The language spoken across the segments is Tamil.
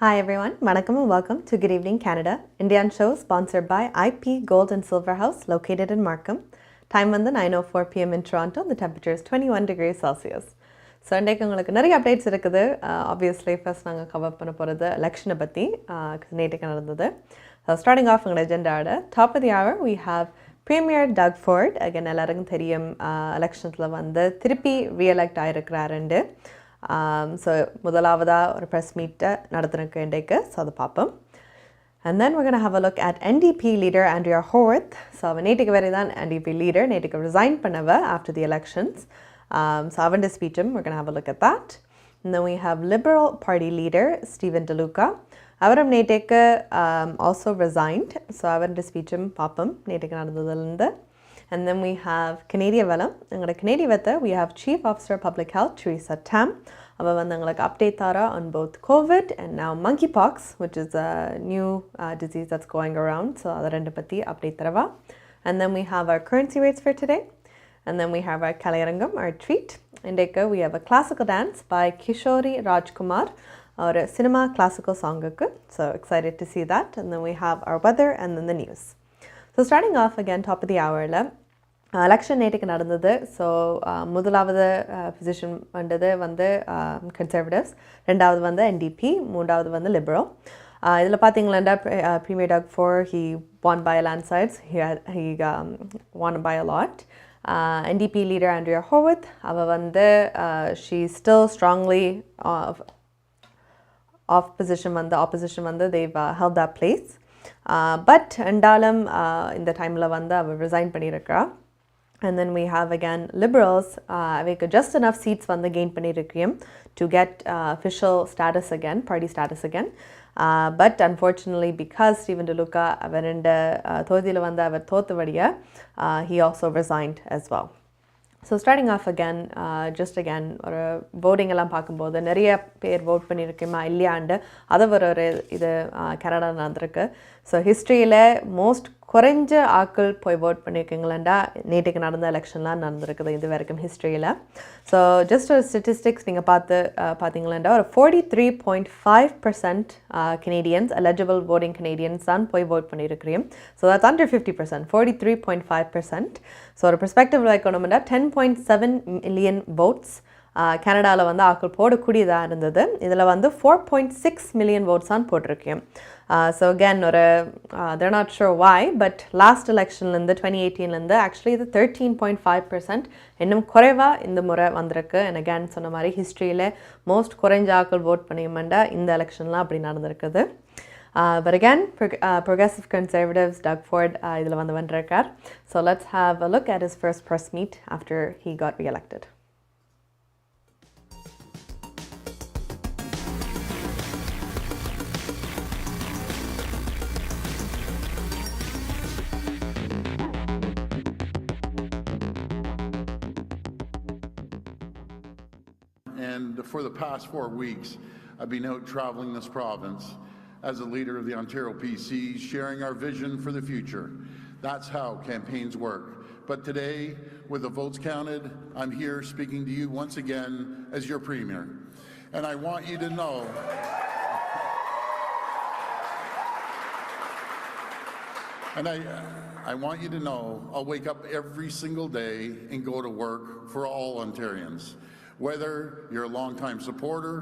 Hi everyone, Markham and welcome to Good Evening Canada, Indian show sponsored by IP Gold and Silver House located in Markham. Time வந்து 9:04 p.m. in Toronto, the temperature is 21 degrees Celsius. So இன்றைக்கு உங்களுக்கு நிறைய அப்டேட்ஸ் இருக்குது. Obviously first நாங்கள் கவர் பண்ண போகிறது எலெக்ஷனை பற்றி நேற்றுக்கு நடந்தது. Starting off உங்களோட அஜெண்டாவோட top of the hour we have Premier Doug Ford. Again எல்லாருக்கும் தெரியும் எலெக்ஷன்ஸில் வந்து திருப்பி re-elect ஆகிருக்கிறாருண்டு. So முதலாவதா ஒரு press meet நடத்துறதுக்கு இன்றைக்கு ஸோ அதை பார்ப்போம். And then we're going to have a look at NDP leader Andrea Horwath. So நேற்றுக்கு வரை தான் NDP leader நேற்றுக்கு resign பண்ணவ after the elections. So அவண்ட speechum we're going to have a look at that. And then we have Liberal Party leader Stephen DeLuca. அவரும் நேற்றுக்கு also resigned. So அவண்ட speechum பார்ப்போம் நேற்றுக்கு நடந்ததிலிருந்து. And then we have Canadian Velam. எங்களோட Canadian Veta, we have Chief Officer Public Health Teresa Tam. அவ வந்து எங்களுக்கு update Tura on both COVID and now Monkeypox, which is a new disease that's going around. So அதை ரெண்டு பற்றி update தரவா. And then we have our currency rates for today. And then we have our Kalayarangam, our treat. இன்றைக்கு we have a classical dance by Kishori Rajkumar, ஒரு cinema classical songக்கு. So excited to see that. And then we have our weather and then the news. So starting off again, top of the hour, election நேற்றுக்கு நடந்தது. ஸோ முதலாவது பொசிஷன் வந்தது வந்து கன்சர்வேட்டிவ்ஸ், ரெண்டாவது வந்து NDP, மூன்றாவது வந்து லிபரல். இதில் பார்த்தீங்களா Premier Doug Ford, he won by a landslide. He won by a lot. NDP leader Andrea Horwath, அவ வந்து she still strongly opposition வந்து they've held that place. But என்றாலும் இந்த டைமில் வந்து அவ resign பண்ணியிருக்கிறா. And then we have again Liberals, அவைக்கு just enough seats வந்து gain பண்ணியிருக்கிறோம் to get official status again, party status again. But unfortunately because Stephen DeLuca அவர் இந்த தொகுதியில் வந்து அவர் தோத்தபடியா he also resigned as well. So starting off again, just again ஒரு voting எல்லாம் பார்க்கும்போது நிறைய பேர் vote பண்ணியிருக்கோமா இல்லையாண்டு அதை ஒரு இது கனடா நடந்திருக்கு. ஸோ ஹிஸ்ட்ரியில் மோஸ்ட் குறைஞ்ச ஆக்கள் போய் vote பண்ணியிருக்கீங்களாண்டா நேற்றுக்கு நடந்த எலெக்ஷன்லாம் நடந்திருக்குது இது வரைக்கும் ஹிஸ்ட்ரியில். ஸோ ஜஸ்ட் ஒரு ஸ்டட்டிஸ்டிக்ஸ் நீங்கள் பார்த்தீங்களாண்டா ஒரு 43.5% Canadians, eligible voting Canadians தான் போய் vote பண்ணியிருக்கிறோம். So that's under 50%, 43.5%. ஸோ ஒரு பெர்ஸ்பெக்டிவ் வைக்கணும்னா 10.7 million votes கனடாவில் வந்து ஆக்கள் போடக்கூடியதாக இருந்தது. இதில் வந்து 4.6 million votes தான் போட்டிருக்கேன். So again, they're not sure why, but last election in the 2018 actually the 13.5% இன்னும் குறைவா இந்த முறை வந்திருக்கு. And again சொன்ன மாதிரி ஹிஸ்ட்ரியில் மோஸ்ட் குறைஞ்ச ஆக்கள் vote பண்ணியமாண்டா இந்த எலெக்ஷன்லாம் அப்படி நடந்திருக்குது. But again, progressive conservatives, Doug Ford, இதில் வந்து வந்திருக்கார். So let's have a look at his first press meet after he got re-elected. And for the past 4 weeks, I've been out traveling this province as a leader of the Ontario PC, sharing our vision for the future. That's how campaigns work. But today, with the votes counted, I'm here speaking to you once again as your Premier. And I want you to know, and I want you to know, I'll wake up every single day and go to work for all Ontarians. Whether you're a longtime supporter,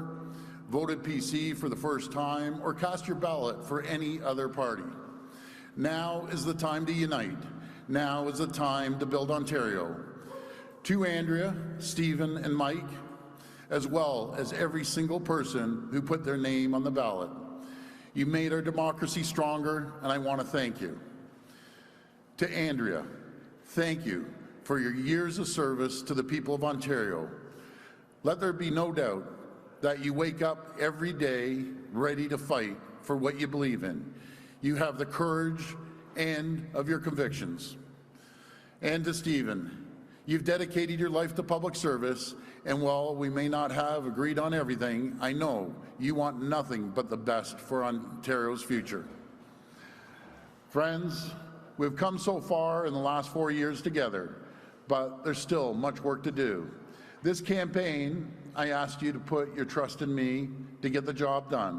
voted PC for the first time, or cast your ballot for any other party. Now is the time to unite. Now is the time to build Ontario. To Andrea, Stephen, and Mike, as well as every single person who put their name on the ballot. You made our democracy stronger, and I want to thank you. To Andrea, thank you for your years of service to the people of Ontario. Let there be no doubt that you wake up every day ready to fight for what you believe in. You have the courage and of your convictions. And to Stephen, you've dedicated your life to public service, and while we may not have agreed on everything, I know you want nothing but the best for Ontario's future. Friends, we've come so far in the last 4 years together, but there's still much work to do. This campaign, I asked you to put your trust in me to get the job done.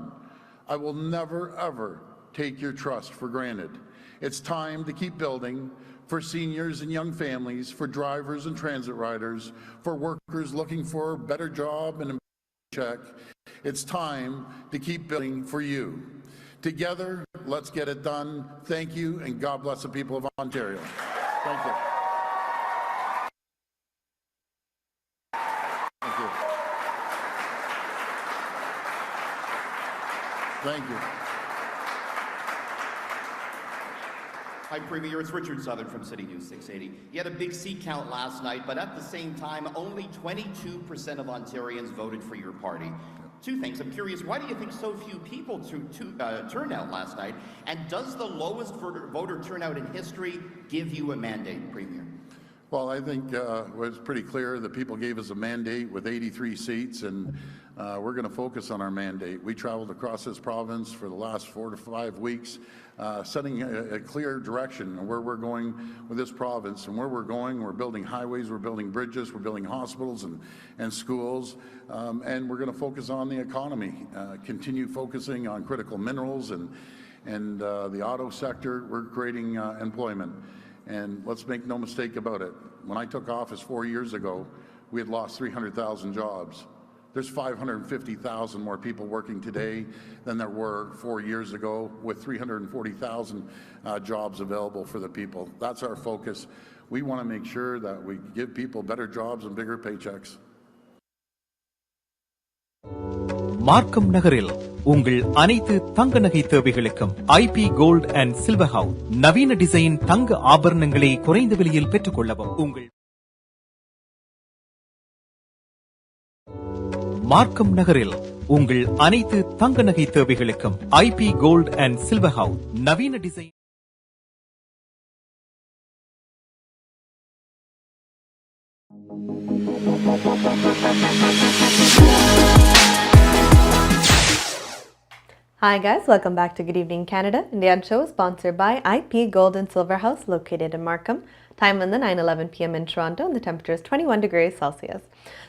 I will never, ever take your trust for granted. It's time to keep building for seniors and young families, for drivers and transit riders, for workers looking for a better job and a check. It's time to keep building for you. Together, let's get it done. Thank you, and God bless the people of Ontario. Thank you. Thank you. Thank you. Hi, Premier. It's Richard Southern from City News 680. You had a big seat count last night, but at the same time, only 22% of Ontarians voted for your party. Two things. I'm curious, why do you think so few people turned out last night? And does the lowest voter turnout in history give you a mandate, Premier? Well, I think it was pretty clear that people gave us a mandate with 83 seats, and we're going to focus on our mandate. We traveled across this province for the last 4 to 5 weeks, setting a clear direction of where we're going with this province. And where we're going, we're building highways, we're building bridges, we're building hospitals and schools, and we're going to focus on the economy, continue focusing on critical minerals and the auto sector. We're creating employment. And let's make no mistake about it. When I took office 4 years ago, we had lost 300,000 jobs. There's 550,000 more people working today than there were 4 years ago, with 340,000 jobs available for the people. That's our focus. We want to make sure that we give people better jobs and bigger paychecks. மார்க்கம் நகரில் உங்கள் அனைத்து தங்க நகை தேவைகளுக்கும் IP gold and silver house நவீன டிசைன் தங்க ஆபரணங்களை குறைந்த விலையில் பெற்றுக் கொள்ளவும். உங்கள் மார்க்கம் நகரில் உங்கள் அனைத்து தங்க நகை தேவைகளுக்கும் IP gold and silver house நவீன design. Hi guys, welcome back to Good Evening Canada. Indian show sponsored by IP Gold and Silver House located in Markham. Time on the 9:11 p.m. in Toronto and the temperature is 21 degrees Celsius.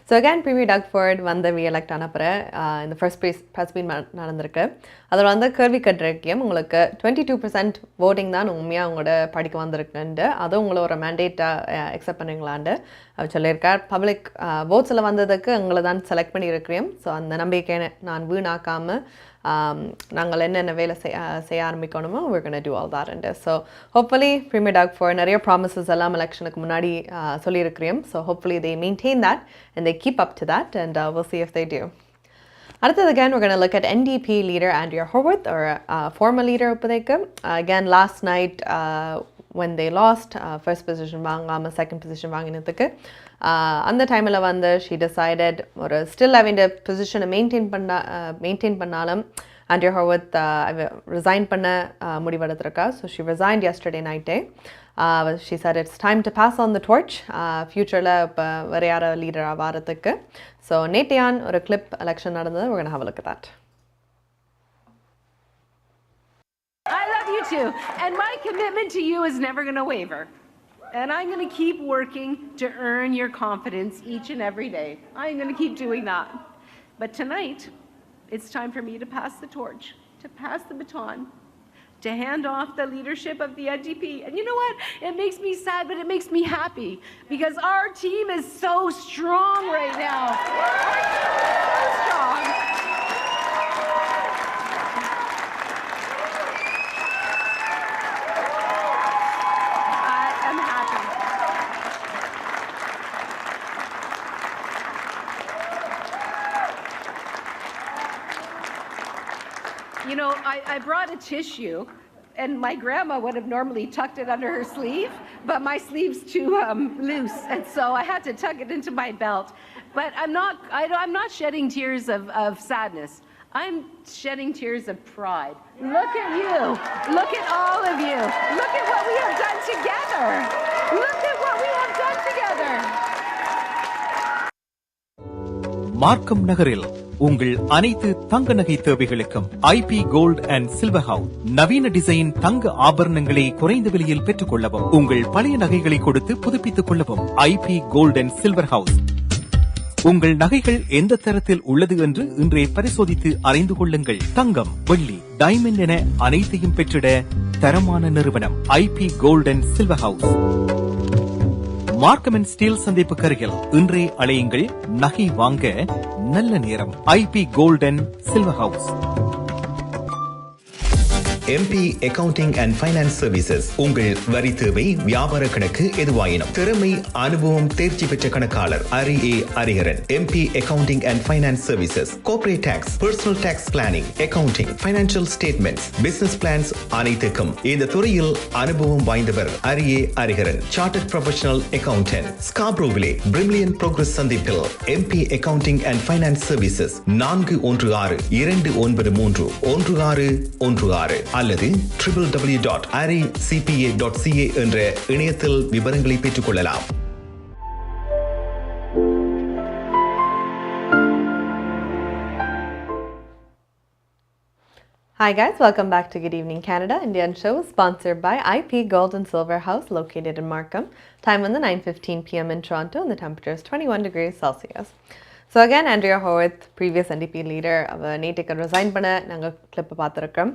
So again, Premier Doug Ford வந்து re-elect ஆனப்பற இந்த first press meet நடந்திருக்கு. அதில் வந்து கேள்வி கேட்டிருக்கேன், உங்களுக்கு 22% voting தான் உண்மையாக உங்களோட படிக்க வந்திருக்குன்னு, அதுவும் உங்களை ஒரு மேண்டேட்டாக எக்ஸப்ட் பண்ணுங்களான்னு அவர் சொல்லியிருக்கார். பப்ளிக் votes-ல் வந்ததுக்கு எங்களை தான் செலக்ட் பண்ணியிருக்கிறேன். ஸோ அந்த நம்பிக்கையை நான் வீணாக்காமல் நாங்கள் என்னென்ன வேலை செய்ய ஆரம்பிக்கணுமோ we're going to do all that. And so hopefully Premier Doug Ford நிறைய promises எல்லாம் எலெக்ஷனுக்கு முன்னாடி சொல்லியிருக்கிறேன். So hopefully they maintain that and they keep up to that, and we'll see if they do. அடுத்தது again, we're going to look at NDP leader Andrea Horwath, or former leader இப்போதைக்கு. Again, last night when they lost, first position வாங்காம second position வாங்கினதுக்கு அந்த டைமில் வந்து she decided ஒரு still having the position maintain பண்ணாலும் Andrea Horwath resign பண்ண முடிவெடுத்திருக்கா. So she resigned yesterday night. She said it's time to pass on the torch. Future-ல இப்போ வேற யார லீடராக வாரத்துக்கு. So நேற்றையான் ஒரு clip election நடந்தது. We're going to have a look at that. I love you too, and my commitment to you is never going to waver. And I'm going to keep working to earn your confidence each and every day. I'm going to keep doing that. But tonight, it's time for me to pass the torch, to pass the baton, to hand off the leadership of the NDP. And you know what? It makes me sad, but it makes me happy, because our team is so strong right now. Our team is so strong. You know, I brought a tissue, and my grandma would have normally tucked it under her sleeve, but my sleeve's too loose, and so I had to tuck it into my belt. But I'm not shedding tears of sadness. I'm shedding tears of pride. Look at you. Look at all of you. Look at what we have done together. Look at what we have done together. மார்க்கம் நகரில் உங்கள் அனைத்து தங்க நகை தேவைகளுக்கும் IP gold and silver house நவீன டிசைன் தங்க ஆபரணங்களை குறைந்த விலையில் பெற்றுக் கொள்ளவும். உங்கள் பழைய நகைகளை கொடுத்து புதுப்பித்துக் கொள்ளவும். IP gold and silver house உங்கள் நகைகள் எந்த தரத்தில் உள்ளது என்று இன்றே பரிசோதித்து அறிந்து கொள்ளுங்கள். தங்கம், வெள்ளி, டைமண்ட் என அனைத்தையும் பெற்றிட தரமான நிறுவனம் IP gold and silver house. Markham and Steeles சந்திப்புக்கு அருகில் இன்றே அழையுங்கள். நகை வாங்க நல்ல நேரம். IP gold and silver house. MP Accounting and Finance Services உங்கள் வரி தேவை, வியாபார கணக்கு எதுவாயினும் திறமை, அனுபவம், தேர்ச்சி பெற்ற கணக்காளர் Ariharan. MP Accounting and Finance Services, Corporate Tax, Personal Tax Planning, Accounting, Financial Statements, Business Plans அனைத்துக்கும் இந்த துறையில் அனுபவம் வாய்ந்தவர் Ariharan. Chartered Professional Accountant, Scarboroughவிலே Brimley Progress சந்திப்பில் MP Accounting and Finance Services 416-293-1616 அல்லது www.aricpa.ca என்ற இணையத்தில் விவரங்களை பெற்றுக் கொள்ளலாம். Hi guys, welcome back to Good Evening Canada, Indian show sponsored by IP Gold and Silver House located in Markham. Time on the 9:15 p.m. in Toronto and the temperature is 21 degrees Celsius. So again, Andrea Horwath, previous NDP leader, நேற்றுக்கு ரிசைன் பண்ண நாங்கள் கிளிப்பை பார்த்துருக்கோம்.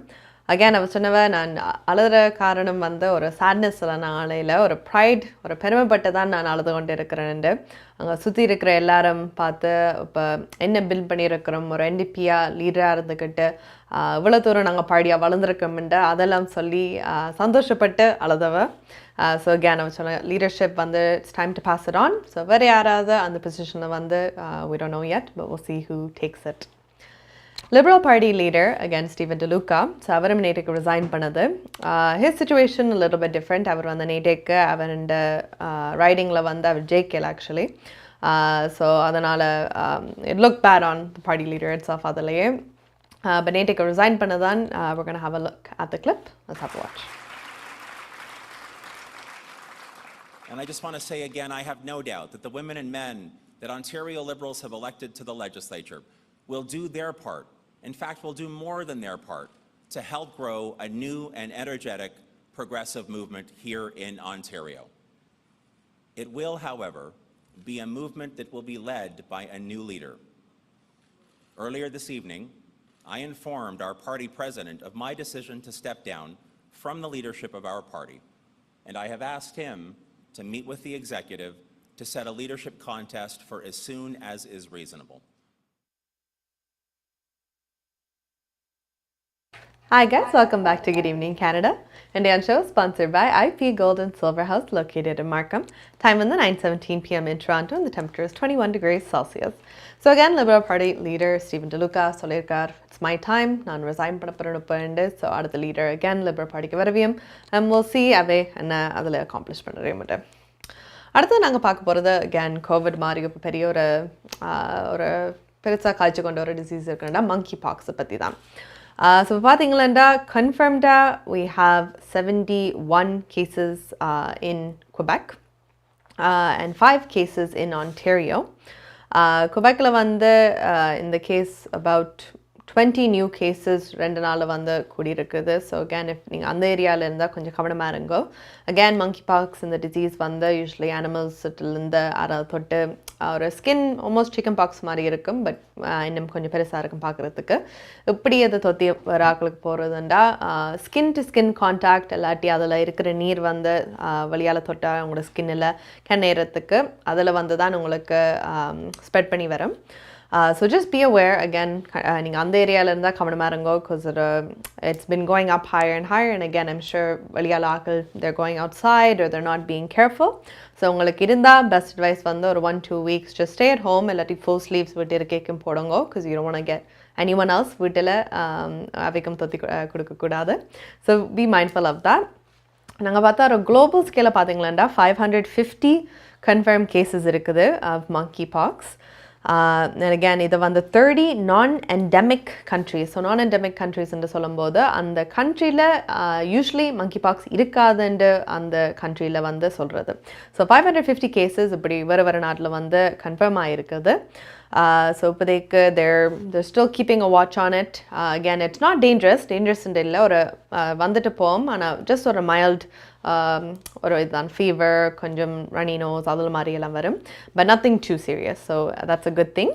அகேன் அவர் சொன்னவ நான் அழுகிற காரணம் வந்து ஒரு சேட்னஸில் நான் அலையில் ஒரு ப்ரைட், ஒரு பெருமைப்பட்டு தான் நான் அழுது கொண்டு இருக்கிறேன்ட்டு அங்கே சுற்றி இருக்கிற எல்லாரும் பார்த்து இப்போ என்ன பில்ட் பண்ணியிருக்கிறோம், ஒரு என்டிபியாக லீடராக இருந்துக்கிட்டு இவ்வளோ தூரம் நாங்கள் பாடியாக வளர்ந்துருக்கோம்ட்டு அதெல்லாம் சொல்லி சந்தோஷப்பட்டு அழுதவ. ஸோ அகேன் அவர் சொன்ன லீடர்ஷிப் வந்து it's time to pass it on. So வேறு யாராவது அந்த பொசிஷனில் வந்து we don't know yet, but we'll see who takes it. Liberal Party leader, again, Stephen DeLuca, so avarum நேற்றுக்கு resign பண்ணது. His situation a little bit different. அவர் வந்து நேற்றுக்கு அவர் இந்த ரைடிங்கில் வந்து அவர் ஜெயிக்கல actually. So அதனால் it looked bad on the party leader itself அதிலேயே. But நேற்றுக்கு resign பண்ணதான். We're going to have a look at the clip. Let's have a watch. And I just want to say again, I have no doubt that the women and men that Ontario Liberals have elected to the legislature will do their part. In fact, will do more than their part to help grow a new and energetic progressive movement here in Ontario. It will, however, be a movement that will be led by a new leader. Earlier this evening, I informed our party president of my decision to step down from the leadership of our party, and I have asked him to meet with the executive to set a leadership contest for as soon as is reasonable. Hi guys, welcome back to Good Evening Canada. Indian show sponsored by IP Gold and Silver House located in Markham. Time on the 9:17 p.m. in Toronto and the temperature is 21 degrees Celsius. So again, Liberal Party leader Stephen DeLuca சொல்லியிருக்கார், it's my time, நான் resign பண்ண போகிறேன்னு. ஸோ அடுத்த leader again Liberal Partyக்கு வரவியும் we'll see அவை என்ன அதில் accomplish பண்ணுறேன். அடுத்து நாங்கள் பார்க்க போகிறது again கோவிட் மாதிரி இப்போ பெரிய ஒரு பெருசாக காய்ச்சி கொண்ட ஒரு டிசீஸ் இருக்குன்னா monkeypox பற்றி தான். So பார்த்தீங்களா confirmed we have 71 cases in Quebec and 5 cases in Ontario. Quebecல வந்து in the case about 20 new cases ரெண்டு நாள் வந்து கூடியிருக்குது. ஸோ again if நீங்கள் அந்த ஏரியாவில் இருந்தால் கொஞ்சம் கவனமாக இருங்கோ. again monkeypox இந்த டிசீஸ் வந்து யூஸ்வலி அனிமல்ஸ்லேருந்து யாராவது தொட்டு ஒரு ஸ்கின் ஆல்மோஸ்ட் சிக்கன் பாக்ஸ் மாதிரி இருக்கும், பட் இன்னும் கொஞ்சம் பெருசாக இருக்கும் பார்க்குறதுக்கு. இப்படி அதை தொத்தி வர ஆக்களுக்கு போகிறதுண்டா ஸ்கின் டு ஸ்கின் கான்டாக்ட் இல்லாட்டி அதில் இருக்கிற நீர் வந்து வழியால் தொட்டால் உங்களோட ஸ்கின்னில் கண்ணேறத்துக்கு அதில் வந்து தான் உங்களுக்கு ஸ்ப்ரெட் பண்ணி வரும். So just be aware again, நீங்கள் அந்த ஏரியாவில் இருந்தால் கவனமாக இருங்கோ, because it's been going up higher and higher, and again I'm sure வழியால் ஆக்கள் they're going outside or they're not being careful. So உங்களுக்கு இருந்தால் best advice வந்து ஒரு 1-2 weeks just stay at home, இல்லாட்டி full sleeves விட்டு இருக்கைக்கும் போடுங்கோ, because you don't want to get anyone else வீட்டில் அவைக்கும் தொத்தி கொடுக்கக்கூடாது. So be mindful of that. நாங்கள் பார்த்தா ஒரு குளோபல் ஸ்கேலில் பார்த்தீங்களா 550 confirmed cases இருக்குது of monkeypox. And again, இது வந்து 30 non-endemic countries. So non-endemic countries என்று சொல்லும்போது அந்த கண்ட்ரியில் யூஸ்வலி monkeypox இருக்காதுன்னு அந்த கண்ட்ரியில் வந்து சொல்கிறது. ஸோ 550 cases இப்படி வர நாட்டில் வந்து கன்ஃபார்ம் ஆகிருக்குது. So they're still keeping a watch on it. Again, it's not dangerous in illa or vanditu pom ana just or a mild or fever, konjam runny nose, adula mari ella varum, but nothing too serious. So that's a good thing.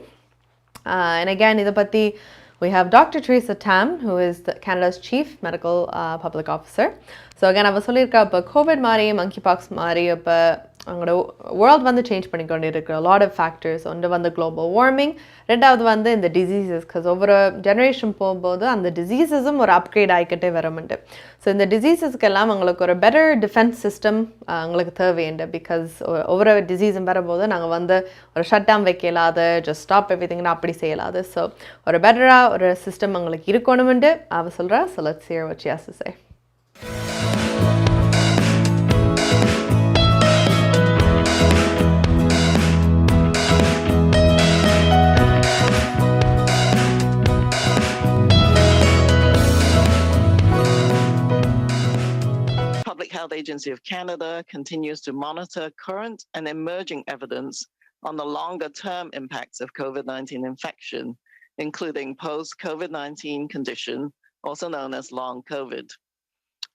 And again, idapatti we have Dr. Teresa Tam, who is Canada's Chief Medical Public Officer. So again, I was telling you COVID mari, monkeypox mari, world வந்து சேஞ்ச் பண்ணிக்கொண்டு இருக்கு. A lot of factors. ஒன்று வந்து global warming, ரெண்டாவது வந்து இந்த diseases, because ஒவ்வொரு ஜெனரேஷன் போகும்போது அந்த டிசீசஸும் ஒரு அப்கிரேட் ஆகிக்கிட்டே வரமுண்டு. ஸோ இந்த டிசீசஸ்க்கெல்லாம் உங்களுக்கு ஒரு பெட்டர் டிஃபென்ஸ் சிஸ்டம் உங்களுக்கு தேவையுண்டு. பிகாஸ் ஒவ்வொரு டிசீஸும் வரும்போது நாங்கள் வந்து ஒரு ஷட் டவுன் வைக்க இயலாது, ஜஸ்ட் ஸ்டாப் எவ்ரிதிங்னு அப்படி செய்யலாது. ஸோ ஒரு பெட்டராக ஒரு சிஸ்டம் உங்களுக்கு இருக்கணும்னு அவ சொல்கிறா. So let's hear what she has to say. Health Agency of Canada continues to monitor current and emerging evidence on the longer-term impacts of COVID-19 infection, including post-COVID-19 condition, also known as long COVID.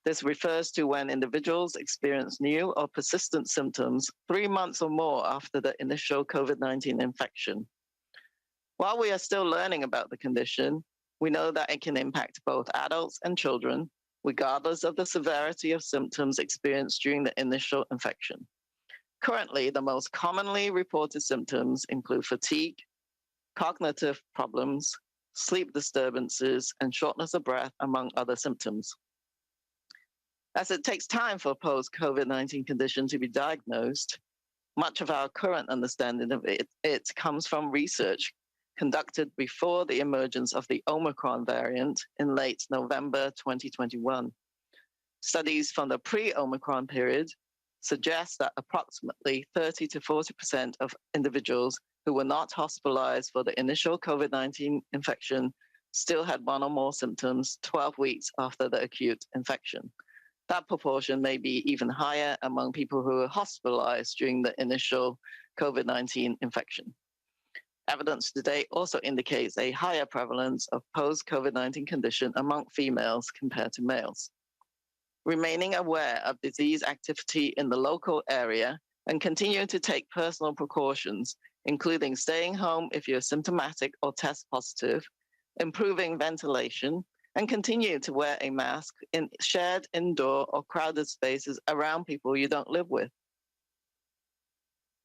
This refers to when individuals experience new or persistent symptoms 3 months or more after the initial COVID-19 infection. While we are still learning about the condition, we know that it can impact both adults and children, regardless of the severity of symptoms experienced during the initial infection. Currently, the most commonly reported symptoms include fatigue, cognitive problems, sleep disturbances, and shortness of breath, among other symptoms. As it takes time for post-COVID-19 condition to be diagnosed, much of our current understanding of it comes from research conducted before the emergence of the Omicron variant in late November 2021. Studies from the pre-Omicron period suggest that approximately 30 to 40% of individuals who were not hospitalized for the initial COVID-19 infection still had one or more symptoms 12 weeks after the acute infection. That proportion may be even higher among people who were hospitalized during the initial COVID-19 infection. Evidence today also indicates a higher prevalence of post-COVID-19 condition among females compared to males. Remaining aware of disease activity in the local area and continuing to take personal precautions, including staying home if you're symptomatic or test positive, improving ventilation, and continue to wear a mask in shared indoor or crowded spaces around people you don't live with.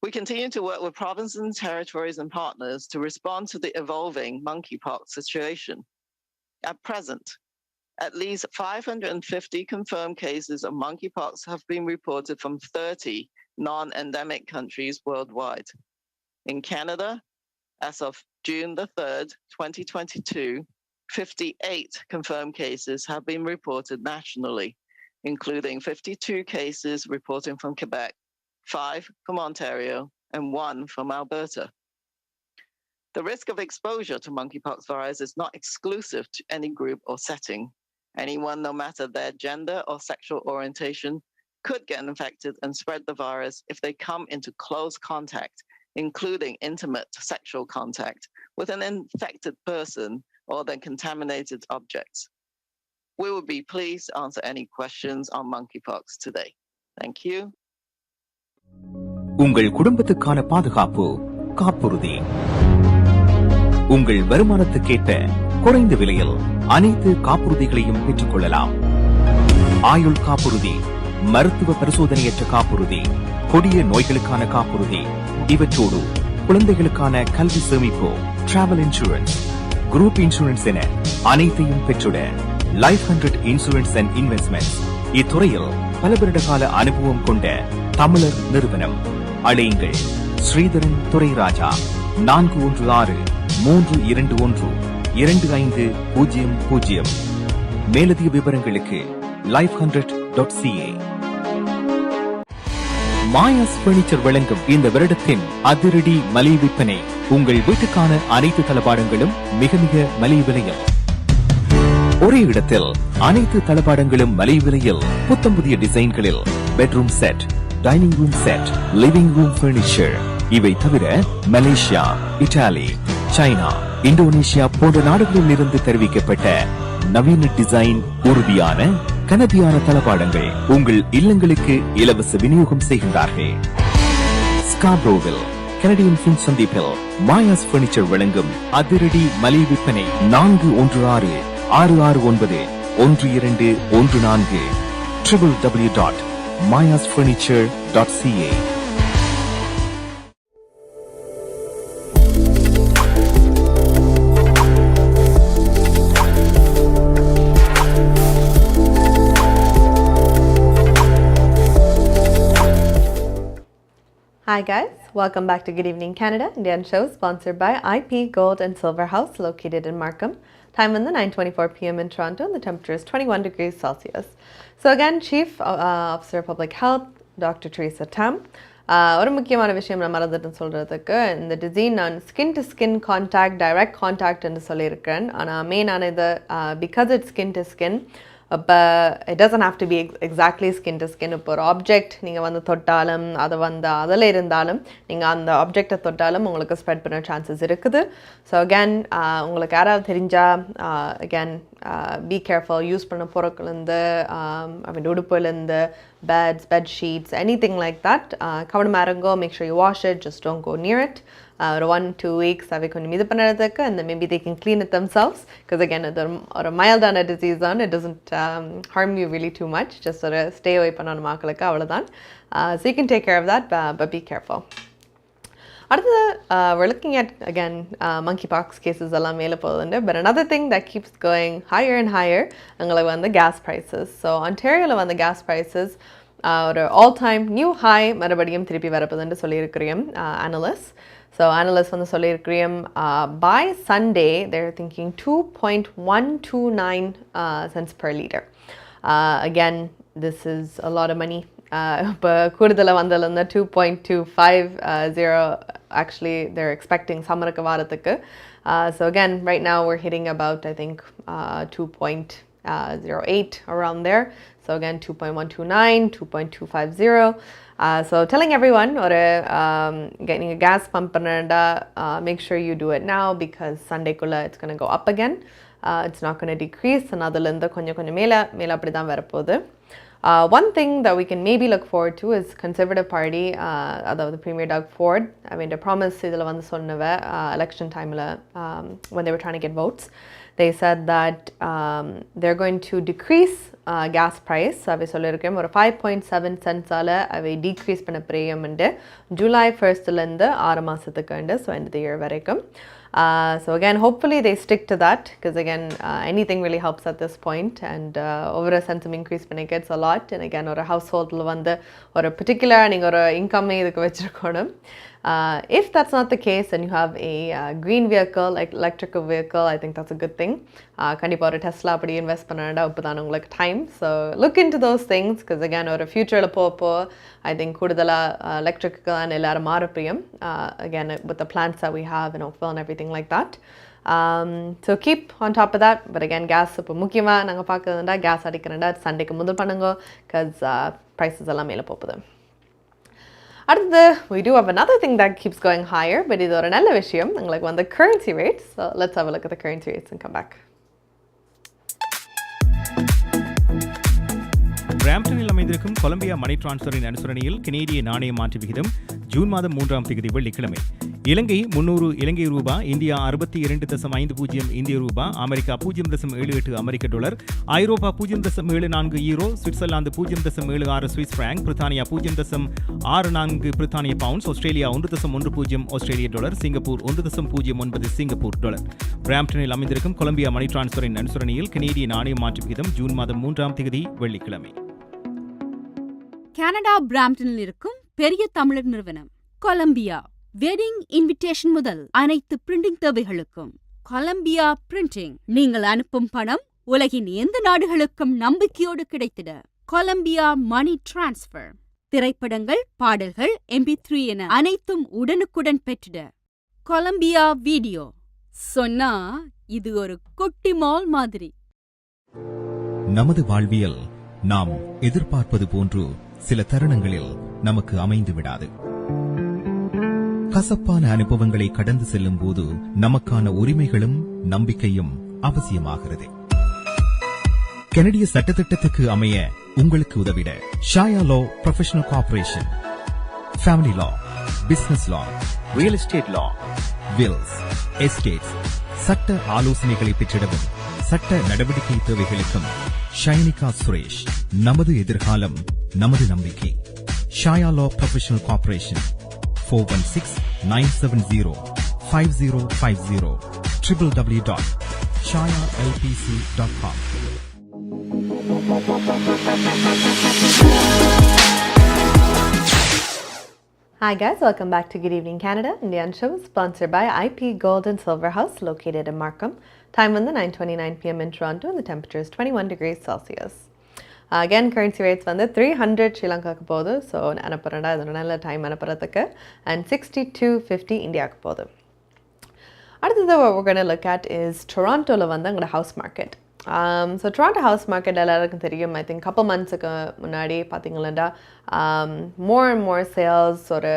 We continue to work with provinces and territories and partners to respond to the evolving monkeypox situation. At present, at least 550 confirmed cases of monkeypox have been reported from 30 non-endemic countries worldwide. In Canada, as of June the 3rd, 2022, 58 confirmed cases have been reported nationally, including 52 cases reporting from Quebec, 5 from Ontario, and 1 from Alberta. The risk of exposure to monkeypox virus is not exclusive to any group or setting. Anyone, no matter their gender or sexual orientation, could get infected and spread the virus if they come into close contact, including intimate sexual contact, with an infected person or their contaminated objects. We would be pleased to answer any questions on monkeypox today. Thank you. உங்கள் குடும்பத்துக்கான பாதுகாப்பு காப்புறுதி. உங்கள் வருமானத்துக்கேற்ப குறைந்த விலையில் அனைத்து காப்புறுதிகளையும் பெற்றுக் கொள்ளலாம். ஆயுள் காப்புறுதி, மருத்துவ பரிசோதனையற்ற காப்புறுதி, கொடிய நோய்களுக்கான காப்புறுதி, இவற்றோடு குழந்தைகளுக்கான கல்வி சேமிப்பு, டிராவல் இன்சூரன்ஸ், குரூப் இன்சூரன்ஸ் என அனைத்தையும் பெற்றுட லைஃப் 100 இன்சூரன்ஸ் அண்ட் இன்வெஸ்ட்மெண்ட்ஸ் இத்துறையில் பல வருட கால அனுபவம் கொண்ட தமிழர் நிறுவனம். அழையுங்கள் ஸ்ரீதரன் துரைராஜா 416-321-2500. மேலதிக விவரங்களுக்கு life100.ca. மாயாஸ் பர்னிச்சர் வழங்கும் இந்த வருடத்தின் அதிரடி மலிவு விற்பனை. உங்கள் வீட்டுக்கான அனைத்து தளபாடங்களும் மிக மிக மலிவு விலையில். ஒரே இடத்தில் அனைத்து தளபாடங்களும் மலிவு விலையில். புத்தம் புதிய டிசைன்களில் bedroom set, dining room set, living room furniture, இவை தவிர மலேசியா, இத்தாலி, சைனா, இந்தோனேஷியா போன்ற நாடுகளில் இருந்து தெரிவிக்கப்பட்ட நவீன டிசைன், உறுதியான கனதியான தளபாடங்கள் உங்கள் இல்லங்களுக்கு இலவச விநியோகம் செய்கின்றார்கள். ஸ்காப்ரோவில் கனடியன் ஃபின் சந்திப்பில் மாயாஸ் பர்னிச்சர் வழங்கும் அதிரடி மலிவு விற்பனை 416-669-1214 www.mayasfurniture.ca. Hi guys, welcome back to Good Evening Canada, Indian show sponsored by IP Gold and Silver House located in Markham. Time in the 9:24 p.m. in Toronto and the temperature is 21 degrees Celsius. So again, Chief Officer of Public Health, Dr. Teresa Tam, ஒரு முக்கியமான விஷயம் நான் மறந்துட்டு சொல்கிறதுக்கு, இந்த டிசீஸ் நான் skin to skin contact, direct கான்டாக்ட்னு சொல்லியிருக்கேன். ஆனால் மெயினான இது because it's skin to skin, அப்போ it doesn't have to be exactly skin to skin. இப்போ ஒரு ஆப்ஜெக்ட் நீங்கள் வந்து தொட்டாலும் அதில் இருந்தாலும் நீங்கள் அந்த ஆப்ஜெக்டை தொட்டாலும் உங்களுக்கு ஸ்ப்ரெட் பண்ண சான்சஸ் இருக்குது. ஸோ அகேன் உங்களுக்கு யாராவது தெரிஞ்சால் அகேன் பி கேர்ஃபுல். யூஸ் பண்ண பொருட்கள்லேருந்து உடுப்புலேருந்து beds, bed sheets, anything like that கவனமாக இருங்கோ. Make sure you wash it, just don't go near it. ஒரு 1-2 weeks அவை கொஞ்சம் இது பண்ணுறதுக்கு, and then maybe they can clean it themselves, because again இது ஒரு மைல்டான டிசீஸ் தான். it doesn't harm you really too much, just ஒரு stay away பண்ணணும் மக்களுக்கு, அவ்வளோதான். So you can take care of that, but be careful. அடுத்தது we're looking at again monkeypox cases எல்லாம் மேலே போகுதுண்டு. But another thing that keeps going higher and higher எங்களுக்கு வந்து gas prices. So Ontarioவில் வந்து gas prices ஒரு all time new high மறுபடியும் திருப்பி வரப்போகுதுன்னு சொல்லியிருக்கிறோம் analysts. So analysts வந்து சொல்லியிருக்கிறோம் by Sunday they're thinking 2.129 cents per liter. Again, this is a lot of money. இப்போ கூடுதலாக வந்ததுலேருந்து 2.250 actually they're expecting சம்மருக்கு வாரத்துக்கு. So again, right now we're hitting about I think 2.08 around there. So again 2.129, 2.250. So telling everyone ஒரு getting a gas pump பண்ணடா, make sure you do it now because Sundayக்குள்ள it's going to go up again. It's not going to decrease. and அதுலேருந்து கொஞ்சம் மேலே அப்படி தான் வரப்போகுது. One thing that we can maybe look forward to is Conservative Party, அதாவது Premier Doug Ford. I mean, the promise இதில் வந்து சொன்னவ election timeல when they were trying to get votes. They said that they're going to decrease gas price. அவை சொல்லியிருக்கேன் ஒரு 5.7 cents அவை decrease பண்ண பிரியம்ண்டு July 1st-லேருந்து 6 மாதத்துக்கு, so end of the year வரைக்கும். So again, hopefully they stick to that, because again anything really helps at this point, and over a sense of increase பண்ணிக்க it's a lot. And again ஒரு householdல வந்து ஒரு particular நீங்கள் ஒரு income இதுக்கு வச்சிருக்கணும். If that's not the case and you have a green vehicle, like electrical vehicle, I think that's a good thing. கண்டிப்பாக ஒரு Tesla அப்படி இன்வெஸ்ட் பண்ணா இப்போதான் உங்களுக்கு time. So look into those things, because again ஒரு futureல போப்போ I think கூடுதலாக electrical எல்லாரும் மாறப்பையும் again with the plants that we have in Oakville and everything like that. So keep on top of that. But again, gas இப்போ முக்கியமாக நாங்கள் பார்க்குறதுண்டா gas அடிக்கிறேன்டா சண்டேக்கு முதல் பண்ணுங்க, because prices எல்லாம் மேலே போகுது. அடுத்தது we do have another thing that keeps going higher, but இது ஒரு நல்ல விஷயம். எங்களுக்கு வந்து currency rates. So let's have a look at the currency rates and come back. பிராம்ப்டனில் அமைந்திருக்கும் கொலம்பியா மணி டிரான்ஸ்ஃபரின் அனுசரணையில் கனேடிய நாணய மாற்று விகிதம் ஜூன் மாதம் 3ஆம் தேதி வெள்ளிக்கிழமை இலங்கை 300 இலங்கை ரூபா, இந்தியா 62.50 இந்திய ரூபா, அமெரிக்கா 0.78 அமெரிக்க டாலர், ஐரோப்பா 0.74 யூரோ, சுவிட்சர்லாந்து 0.76 சுவிஸ் பிராங்க், பிரித்தானியா 0.64 பிரித்தானிய பவுண்ட்ஸ், ஆஸ்திரேலியா 1.10 ஆஸ்திரேலிய டாலர், சிங்கப்பூர் 1.09 சிங்கப்பூர் டாலர். பிராம்ப்டனில் அமைந்திருக்கும் கொலம்பியா மணி டிரான்ஸ்ஃபரின் அனுசரணையில் கனேடிய நாணய மாற்று விகிதம் ஜூன் மாதம் 3ஆம் தேதி வெள்ளிக்கிழமை. கனடா பிராம்ப்டனில் இருக்கும் பெரிய தமிழர் நிறுவனம் கொலம்பியா. வெட்டிங் இன்விடேஷன் முதல் அனைத்து பிரிண்டிங் தேவைகளுக்கும் கொலம்பியா பிரிண்டிங். நீங்கள் அனுப்பும் பணம் உலகின் எந்த நாடுகளுக்கும் நம்பிக்கையோடு கிடைத்திட கொலம்பியா மணி டிரான்ஸ்ஃபர். திரைப்படங்கள், பாடல்கள், MP3 என அனைத்தும் உடனுக்குடன் பெற்றிட கொலம்பியா வீடியோ. சொன்னா இது ஒரு குட்டி மால் மாதிரி. நமது வாழ்வியல் நாம் எதிர்பார்ப்பது போன்று சில தருணங்களில் நமக்கு அமைந்து விடாது. கசப்பான அனுபவங்களை கடந்து செல்லும் போது நமக்கான உரிமைகளும் நம்பிக்கையும் அவசியமாகிறது. கனடிய சட்டத்திட்டத்துக்கு அமைய உங்களுக்கு உதவிட ஷாயா லா ப்ரொஃபஷனல் கார்ப்பரேஷன், ஃபேமிலி லா, பிசினஸ் லா, ரியல் எஸ்டேட் லா, வில்ஸ், எஸ்டேட்ஸ், சட்ட ஆலோசனைகளை பெற்றிடவும் சட்ட நடவடிக்கை தேவைகளுக்கும் ஷைனிகா சுரேஷ். நமது எதிர்காலம் நமது நம்பிக்கை. ஷாயா லா professional corporation 416-970-5050 www.shayalpc.com. Hi guys, welcome back to Good Evening Canada, Indian show sponsored by IP Gold and Silver House located in Markham. Time on the 9:29 p.m. in Toronto and the temperature is 21 degrees Celsius. Again, currency rates வந்து 300 ஸ்ரீலங்காக்கு போகுது. ஸோ அனுப்புறேன்டா, இது நல்ல டைம் அனுப்புறதுக்கு. And 62.50 இந்தியாவுக்கு போகுது. அடுத்தது what we're going to look at is Torontoவில் வந்து அங்கே house market. So Toronto house market எல்லாருக்கும் தெரியும். I think couple monthsக்கு முன்னாடி பார்த்தீங்களா more and more sales ஒரு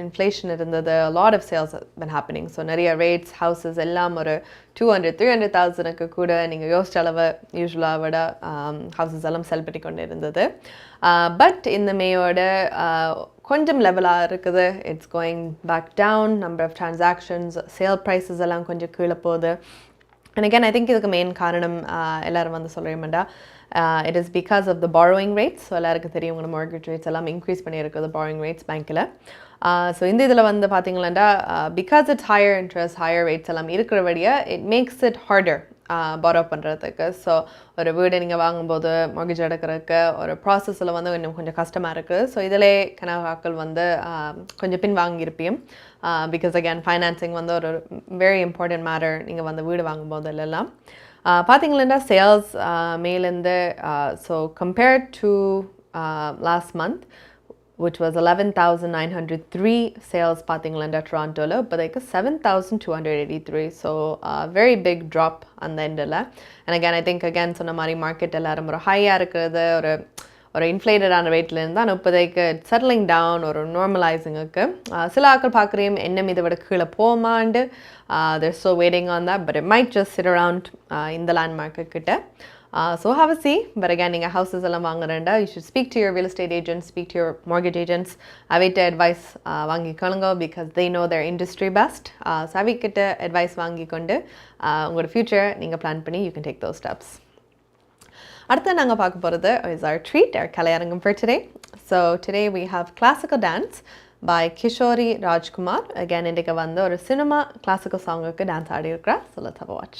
inflation இருந்தது. A lot of sales have been happening. So நிறைய rates, houses எல்லாம் ஒரு 200,000-300,000க்கு கூட நீங்கள் யோசிச்ச அளவு யூஸ்வலாக விட houses எல்லாம் செல் பண்ணி கொண்டு இருந்தது. பட் இந்த மேயோட கொஞ்சம் லெவலாக இருக்குது. It's going back down. Number of transactions, sale prices எல்லாம் கொஞ்சம் கீழே போகுது. And again, I think இதுக்கு மெயின் காரணம் எல்லாரும் வந்து சொல்கிறேன்டா, it is because of the borrowing rates. So எல்லாருக்கும் தெரியும் உங்களோட mortgage rates எல்லாம் இன்க்ரீஸ் பண்ணியிருக்குது borrowing rates பேங்க்கில். ஸோ இந்த இதில் வந்து பார்த்தீங்களா because it's higher interest, higher rates எல்லாம் இருக்கிறபடியே it makes it harder borrow பண்ணுறதுக்கு. ஸோ ஒரு வீடு நீங்கள் வாங்கும்போது mortgage எடுக்கிறதுக்கு ஒரு ப்ராசஸில் வந்து இன்னும் கொஞ்சம் கஷ்டமாக இருக்குது. ஸோ இதிலே கணக்காக்கள் வந்து கொஞ்சம் பின் வாங்கியிருப்பேன். பிகாஸ் அகேன் ஃபைனான்சிங் வந்து ஒரு வெரி இம்பார்ட்டன்ட் மேட்டர் நீங்கள் வந்து வீடு வாங்கும்போது இல்லைலாம். பார்த்தீங்களா சேல்ஸ் மேலேருந்து so compared to last month which was 11,903 sales பார்த்தீங்களா டொராண்டோவில், இப்போதைக்கு 7,283. ஸோ very big drop அந்த எண்டில். And again, I think again சொன்ன மாதிரி மார்க்கெட் எல்லாரும் ஒரு ஹையாக இருக்கிறது, ஒரு இன்ஃப்ளேட்டடான ரேட்டில் இருந்தால் இப்போதைக்கு செட்டிலிங் டவுன், ஒரு நார்மலைசிங்குக்கு. சில ஆக்கள் பார்க்குறேன் என்ன இதை விட கீழே போமாண்டு. they're still waiting on that, but it might just sit around இந்த லேண்ட் மார்க்கெட் கிட்ட. So have a see. But again, நீங்கள் houses எல்லாம் வாங்குறேன்டா, you should speak to your real estate agents, speak to your mortgage agents. அவைகிட்ட advice வாங்கிக்கொள்ளுங்க because they know their industry best. So அவைகிட்ட advice வாங்கிக்கொண்டு உங்களோட future நீங்கள் plan பண்ணி you can take those steps. அடுத்து நாங்கள் பார்க்க போகிறது is our treat, our கலையரங்கம் for today. So today we have classical dance by Kishori Rajkumar. Again, இன்றைக்கு வந்து ஒரு சினிமா classical songக்கு டான்ஸ் ஆடி இருக்கிறா. So let's have a watch.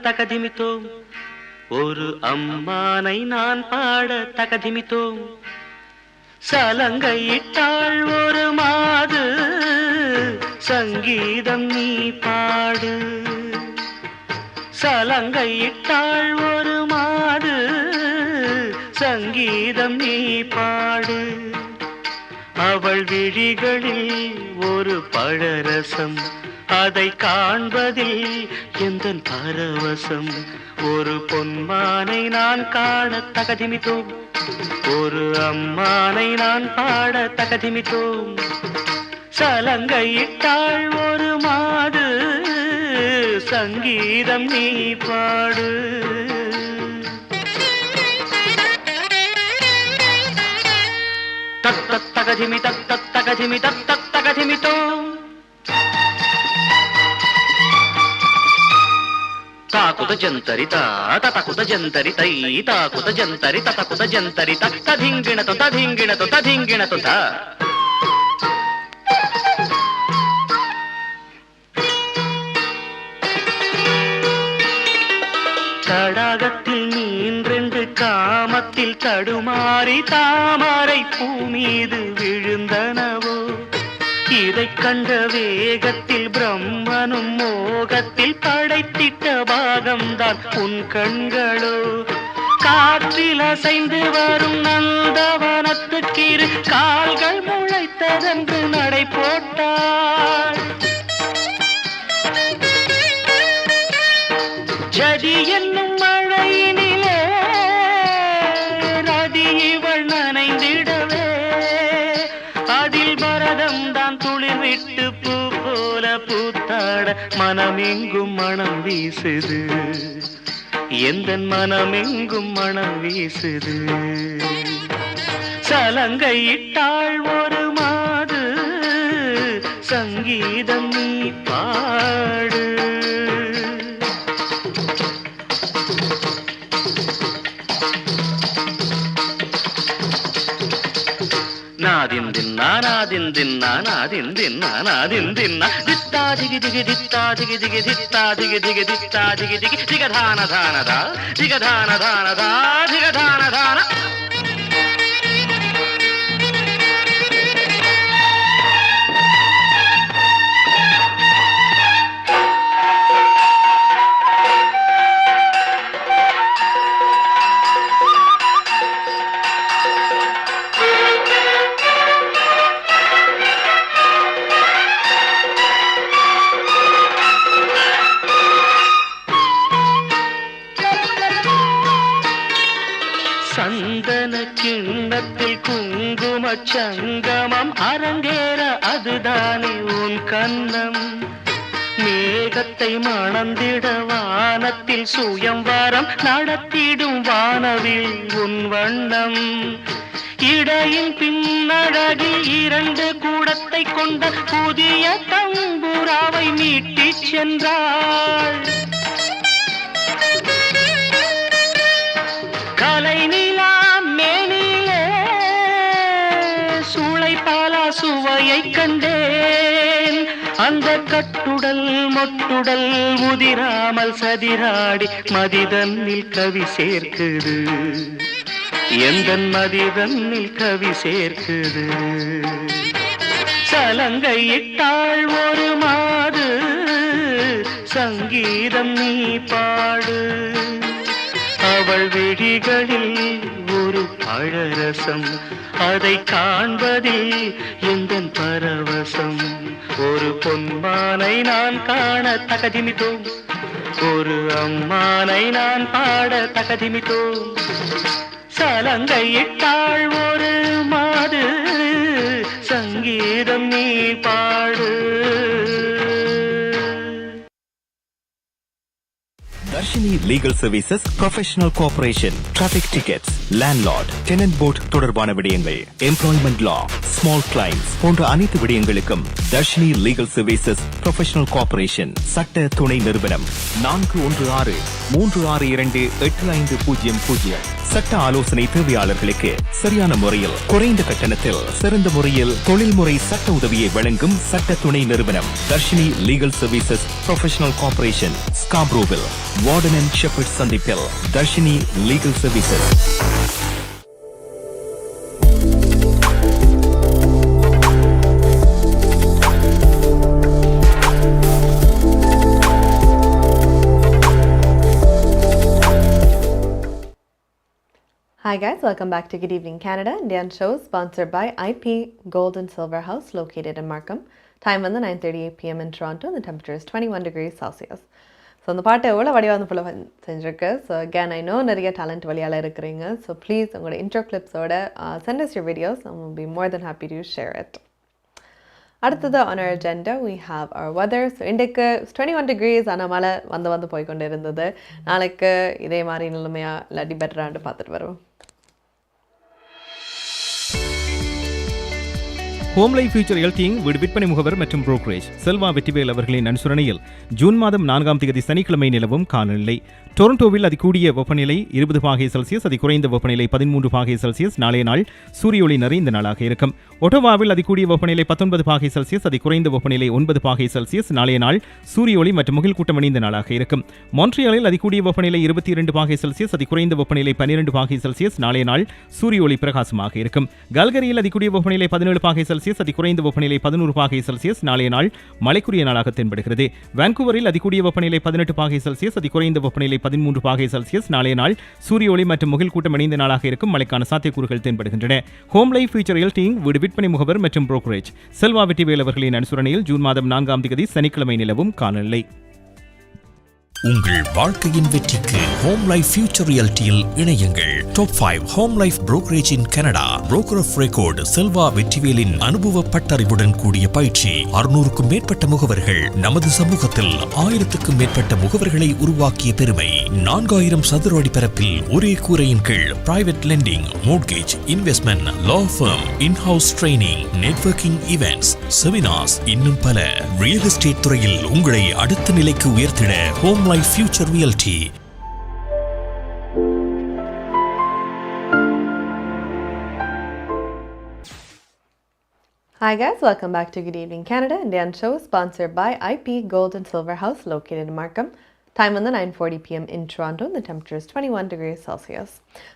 தகதிமித்தோம், ஒரு அம்மானை நான் பாட தகதிமித்தோம். சலங்கையிட்டாள் ஒரு மாது, சங்கீதம் நீ பாடு. சலங்கையிட்டாள் ஒரு மாது, சங்கீதம் நீ பாடு. அவள் விழிகளில் ஒரு பழரசம், அதை காண்பதில் எந்தன் பரவசம். ஒரு பொன்மானை நான் காண தகதிமித்தோம், ஒரு அம்மானை நான் பாட தகதிமித்தோம். சலங்கையிட்டாள் ஒரு மாது, சங்கீதம் நீ பாடு. தத்தத்தகதிமி தத்தத்தகதிமி தத்தத்தகதிமித்தோம். ತಾಕುತ ಜಂತರಿತ ತತಕುತ ಜಂತರಿತೈ ತಾಕುತ ಜಂತರಿ ತತಕುತ ಜಂತರಿತ ತಧಿಂಗಿಣತು ತಧಿಂಗಿಣತು ತಧಿಂಗಿಣತು ತ. தடாகத்தில் மீன் ரெண்டு காமத்தில் தடுமாறி தாமரை பூ மீது விழுந்தனவோ. இதைக் கண்ட வேகத்தில் பிரம்மனும் மோகத்தில் படைத்திட்ட பாகம்தான் உன் கண்களோ. காற்றில் அசைந்து வரும் நந்தவனத்துக்கிரு கால்கள் முளைத்ததென்று நடை போட்டாள். ஜதி என்னும் மழையினிலே ரதி இவள் நனைந்திடவே, அதில் பரதம் தான் துளிர் விட்டு பூ போல பூத்தாட மனமெங்கும் மனம் வீசுது, எந்தன் மனமெங்கும் மனம் வீசுது. சலங்கையிட்டாள் ஒரு மாது, சங்கீதம் நீ பாடு. நாதிந்தின்னா நாதிந்தின்னா நாதிந்தின்னா நாதிந்தின்னா தித்தா திகி திகி தித்தா திகி திகி தித்தா திகி திகி தித்தா திகி திகி திகதான தானதா திகதான தானதா திகதான தான. சந்தன கிண்ணத்தில் குங்கும சங்கமம் அரங்கேற அதுதானே உன் கண்ணம். மேகத்தை மணந்திட வானத்தில் சுயம்வரம் நடத்திடும் வானவில் உன் வண்ணம். இடையின் பின்னழகில் இரண்டு கூடத்தை கொண்ட புதிய தம்புராவை மீட்டிச் சென்றாள். கலை நிலா மேனிலே சூளை பாலா சுவையை கண்டேன். அந்த கட்டுடல் மொட்டுடல் முதிராமல் சதிராடி மதிதன்னில் கவி சேர்க்குது, எந்தன் மதிதன்னில் கவி சேர்க்குது. சலங்கையிட்டாள் ஒரு மாது, சங்கீதம் நீ பாடு. அவள் விழிகளில் ஒரு பழரசம், அதை காண்பதில் எந்தன் பரவசம். ஒரு பொன்மானை நான் காண தகதிமித்தோம், ஒரு அம்மானை நான் பாட தகதிமித்தோம். சலங்கையிட்டாள் ஒரு மாது, சங்கீதம் நீ பாடு. Darshini legal services professional corporation, traffic tickets, landlord, tenant board தொடர்பான விடயங்கள், எம்ப்ளாய்மெண்ட் லா, ஸ்மால் கிளைம்ஸ் போன்ற அனைத்து விடயங்களுக்கும் Darshini legal services professional corporation சட்ட துணை நிறுவனம் 4163628500. சட்ட ஆலோசனை தேவையாளர்களுக்கு சரியான முறையில் குறைந்த கட்டணத்தில் சிறந்த முறையில் தொழில்முறை சட்ட உதவியை வழங்கும் சட்ட துணை நிறுவனம் Darshini legal services professional corporation, ஸ்காப்ரோவில், வார்டன் அண்ட் ஷெப்பர்ட் சந்திப்பில். Darshini legal services. Hi guys, welcome back to Good Evening Canada, Indian show sponsored by IP Gold and Silver House located in Markham. Time வந்து 9:38 p.m. in Toronto. The temperature is 21 degrees Celsius. So அந்த பாட்டை எவ்வளோ வடிவாக வந்து ஃபுல்லாக செஞ்சுருக்கு. ஸோ again I know நிறைய டேலண்ட் வழியால் இருக்கிறீங்க. ஸோ ப்ளீஸ் உங்களோட intro கிளிப்ஸோட send us your videos and we'll be more than happy to share it. அடுத்தது on our agenda we have our weather. So இன்றைக்கு 21 degrees ஆனால் மழை வந்து போய்கொண்டு இருந்தது. நாளைக்கு இதே மாதிரி நிலைமையாக இல்லாட்டி பெட்டரான்னு பார்த்துட்டு வருவோம். ஹோம் லைஃப் ஃபியூச்சர் எல்டிங் வீடு விற்பனை முகவர் மற்றும் புரோக்கரேஜ் செல்வா வெற்றிவேல் அவர்களின் அனுசரணையில் ஜூன் மாதம் 4ஆம் தேதி சனிக்கிழமை நிலவும் காலநிலை. டொரண்டோவில் அதிகூடிய வெப்பநிலை 20 பாகை செல்சியஸ், அதி குறைந்த வெப்பநிலை 13 பாகை செல்சியஸ். நாளைய நாள் சூரிய ஒளி நிறைந்த நாளாக இருக்கும். ஒட்டோவாவில் அதிகூடிய வெப்பநிலை 19 பாகை செல்சியஸ், அதி குறைந்த வெப்பநிலை 9 பாகை செல்சியஸ். நாளைய நாள் சூரிய ஒளி மற்றும் முகில் கூட்டம் அணிந்த நாளாக இருக்கும். மான்ட்ரியாலில் அதிகூடிய வெப்பநிலை 22 பாகை செல்சியஸ், அதி குறைந்த வெப்பநிலை 12 பாகை செல்சியஸ். நாளைய நாள் சூரிய ஒளி பிரகாசமாக இருக்கும். கல்கரியில் அதிகூடிய வெப்பநிலை 17 பாகை செல்சியஸ், அதி குறைந்த வெப்பநிலை 11 பாகை செல்சியஸ். நாளைய நாள் மழைக்குரிய நாளாக தென்படுகிறது. வான்கூவரில் அதிகூடிய வெப்பநிலை 18 பாகை செல்சியஸ், அதி குறைந்த வெப்பநிலை 13 பாகை செல்சியஸ். நாளைய நாள் சூரிய ஒளி மற்றும் முகில் கூட்டம் இணைந்த நாளாக இருக்கும். மழைக்கான சாத்தியக்கூறுகள் தென்படுகின்றன. ஹோம் லைஃப் ஃபியூச்சர் எல்டிங் வீடு விற்பனை முகவர் மற்றும் புரோக்கரேஜ் செல்வா வெற்றிவேல் அவர்களின் அனுசரணையில் ஜூன் மாதம் 4ஆம் தேதி சனிக்கிழமை நிலவும் காலநிலை. உங்கள் வாழ்க்கையின் வெற்றிக்கு ஹோம் லைஃப் ஃபியூச்சர் ரியாலிட்டியில் இணையுங்கள். Top 5 home life brokerage in Canada. Broker of record Selva வெற்றிவேலின் அனுபவ பட்டறிவுடன் கூடிய பயிற்சி. 600க்கும் மேற்பட்ட முகவர்கள் நமது சமூகத்தில் 1000க்கும் மேற்பட்ட முகவர்களை உருவாக்கிய பெருமை. 4000 சதுர அடி பரப்பில் ஒரே கூரையின் கீழ் private lending, mortgage, investment, law firm, in house training, networking events, seminars, இன்னும் பல. ரியல் எஸ்டேட் துறையில் உங்களை அடுத்த நிலைக்கு உயர்த்திட home life future reality. Hi guys, welcome back to Good Evening Canada. Indian show sponsored by IP Gold and Silver House located in Markham. Time on the 9:40 p.m. in Toronto. The temperature is 21 degrees Celsius.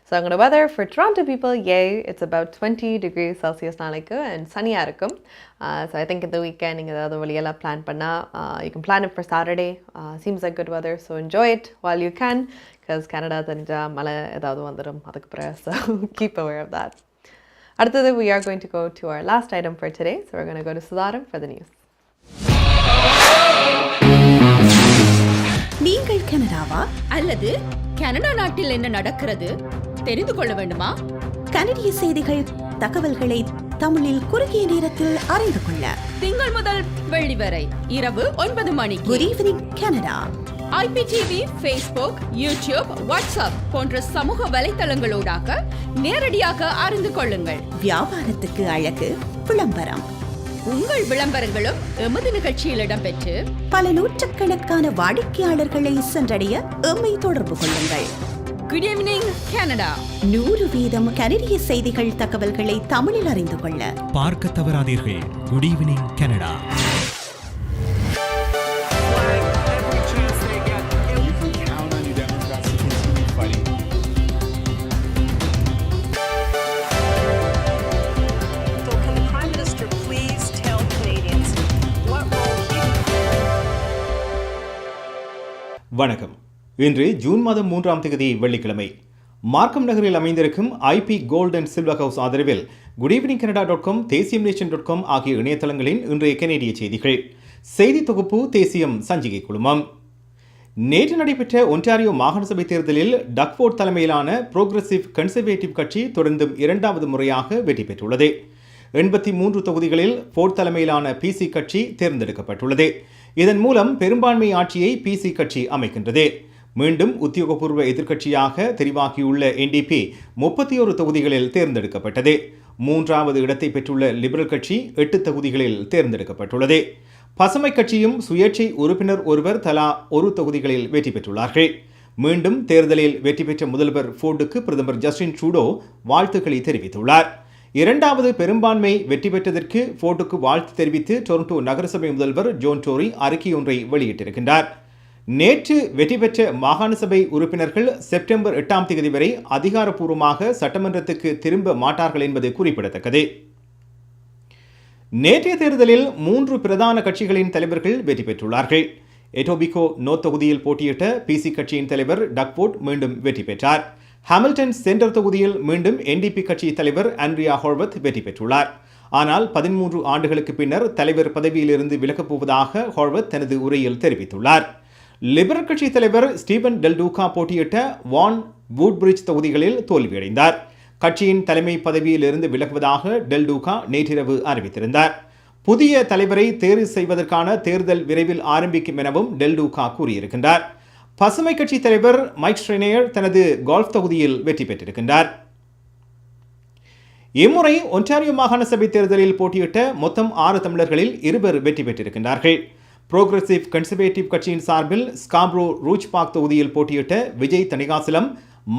So I'm going to weather for Toronto people. Yay, it's about 20 degrees Celsius நாளைக்கு and sunny இருக்கும். So I think in the weekend நீங்க ஏதாவது வெளியெல்லாம் பிளான் பண்ணா you can plan it for Saturday. Seems like good weather, so enjoy it while you can because Canada தெரிஞ்சா மழை ஏதாவது வந்துடும் அதுக்கு பிறகு. So keep aware of that. அடுத்தது we are going to go to our last item for today. So we're going to go to Sudaram for the news. நீங்கள் கனடாவா அல்லது கனடா நாட்டில் என்ன நடக்கிறது தெரிந்து கொள்ள வேண்டுமா? கனடிய செய்திகள், தகவல்களை தமிழில் குறுகிய நேரத்தில் அறிந்து கொள்ள திங்கள் முதல் வெள்ளி வரை இரவு 9 மணிக்கு good evening Canada IPTV, Facebook, YouTube, WhatsApp போன்ற சமூக வலைத்தளங்களோடாக நேரடியாக அறிந்து கொள்ளுங்கள். வியாபாரத்துக்கு அழகு விளம்பரம். உங்கள் விளம்பரங்களும் எமது நிகழ்ச்சியில் இடம்பெற்று பல நூற்றுக்கணக்கான வாடிக்கையாளர்களை சென்றடைய எம்மை தொடர்பு கொள்ளுங்கள். Good evening Canada. 100% கனடிய செய்திகள், தகவல்களை தமிழில் அறிந்து கொள்ள பார்க்க தவறாதீர்கள். Good evening Canada. வணக்கம். இன்று ஜூன் மாதம் 3ஆம் தேதி வெள்ளிக்கிழமை. மார்க்கம் நகரில் அமைந்திருக்கும் IP gold and silver house ஆதரவில் goodevningcanada.com, தேசியம்நேஷன்.com ஆகிய இணையதளங்களின் இன்றைய கனேடிய செய்திகள். செய்தி தொகுப்பு தேசியம் சஞ்சிகை குழுமம். நேற்று நடைபெற்ற ஒன்டாரியோ மாகாண சபை தேர்தலில் டக்ஃபோர்ட் தலைமையிலான புரோகிரசிவ் கன்சர்வேட்டிவ் கட்சி தொடர்ந்தும் 2வது முறையாக வெற்றி பெற்றுள்ளது. 83 தொகுதிகளில் ஃபோர்ட் தலைமையிலான PC கட்சி தேர்ந்தெடுக்கப்பட்டுள்ளது. இதன் மூலம் பெரும்பான்மை ஆட்சியை PC கட்சி அமைக்கின்றது. மீண்டும் உத்தியோகபூர்வ எதிர்க்கட்சியாக தெரிவாகியுள்ள NDP 31 தொகுதிகளில் தேர்ந்தெடுக்கப்பட்டது. 3வது இடத்தை பெற்றுள்ள லிபரல் கட்சி 8 தொகுதிகளில் தேர்ந்தெடுக்கப்பட்டுள்ளது. பசுமை கட்சியும் சுயேட்சை உறுப்பினர் ஒருவர் தலா 1 தொகுதிகளில் வெற்றி பெற்றுள்ளார்கள். மீண்டும் தேர்தலில் வெற்றி பெற்ற முதல்வர் ஃபோர்டுக்கு பிரதமர் ஜஸ்டின் ட்ரூடோ வாழ்த்துக்களை தெரிவித்துள்ளார். 2வது பெரும்பான்மை வெற்றி பெற்றதற்கு ஃபோர்டுக்கு வாழ்த்து தெரிவித்து டொரண்டோ நகரசபை முதல்வர் ஜோன் டோரி அறிக்கையொன்றை வெளியிட்டிருக்கின்றார். நேற்று வெற்றி பெற்ற மாகாண சபை உறுப்பினர்கள் செப்டம்பர் 8ஆம் தேதி வரை அதிகாரப்பூர்வமாக சட்டமன்றத்துக்கு திரும்ப மாட்டார்கள் என்பது குறிப்பிடத்தக்கது. நேற்றைய தேர்தலில் 3 பிரதான கட்சிகளின் தலைவர்கள் வெற்றி பெற்றுள்ளார்கள். எட்டோபிகோ நோ தொகுதியில் போட்டியிட்ட PC கட்சியின் தலைவர் டக்ஃபோர்ட் மீண்டும் வெற்றி பெற்றார். ஹாமில்டன் சென்டர் தொகுதியில் மீண்டும் NDP கட்சி தலைவர் ஆண்ட்ரியா ஹார்வத் வெற்றி பெற்றுள்ளார். ஆனால் 13 ஆண்டுகளுக்கு பின்னர் தலைவர் பதவியிலிருந்து விலகப் போவதாக ஹார்வத் தனது உரையில் தெரிவித்துள்ளார். லிபரல் கட்சி தலைவர் ஸ்டீவன் டெல் டூகா போட்டியிட்ட வான் வூட்பிரிட்ஜ் தொகுதிகளில் தோல்வியடைந்தார். கட்சியின் தலைமை பதவியில் இருந்து விலகுவதாக டெல் டூகா நேற்றிரவு அறிவித்திருந்தார். புதிய தலைவரை தேர்வு செய்வதற்கான தேர்தல் விரைவில் ஆரம்பிக்கும் எனவும் டெல் டூகா கூறியிருக்கின்றார். பசுமை கட்சி தலைவர் மைக் ஸ்ட்ரெனேயர் தனது கோல்ஃப் தொகுதியில் வெற்றி பெற்றிருக்கின்றார். இம்முறை ஒன்டாரியோ மாகாண சபை தேர்தலில் போட்டியிட்ட மொத்தம் 6 தமிழர்களில் 2 வெற்றி பெற்றிருக்கின்றார்கள். புரோகிரசிவ் கன்சர்வேட்டிவ் கட்சியின் சார்பில் ஸ்காப்ரோ ரூச் பார்க் தொகுதியில் போட்டியிட்ட விஜய் தணிகாசலம்,